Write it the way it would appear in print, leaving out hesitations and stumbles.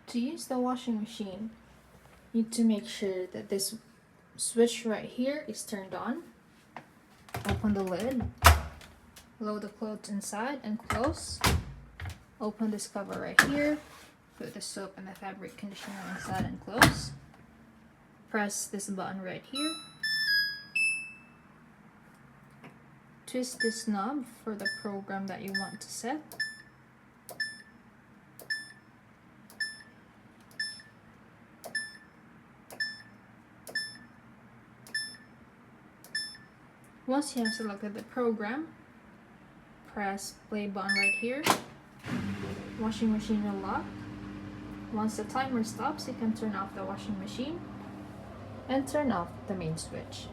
To use the washing machine, you need to make sure that this switch right here is turned on. Open the lid, load the clothes inside and close. Open this cover right here, put the soap and the fabric conditioner inside and close. Press this button right here. Twist this knob for the program that you want to set. Once you have selected the program, press play button right here. Washing machine will lock. Once the timer stops, you can turn off the washing machine and turn off the main switch.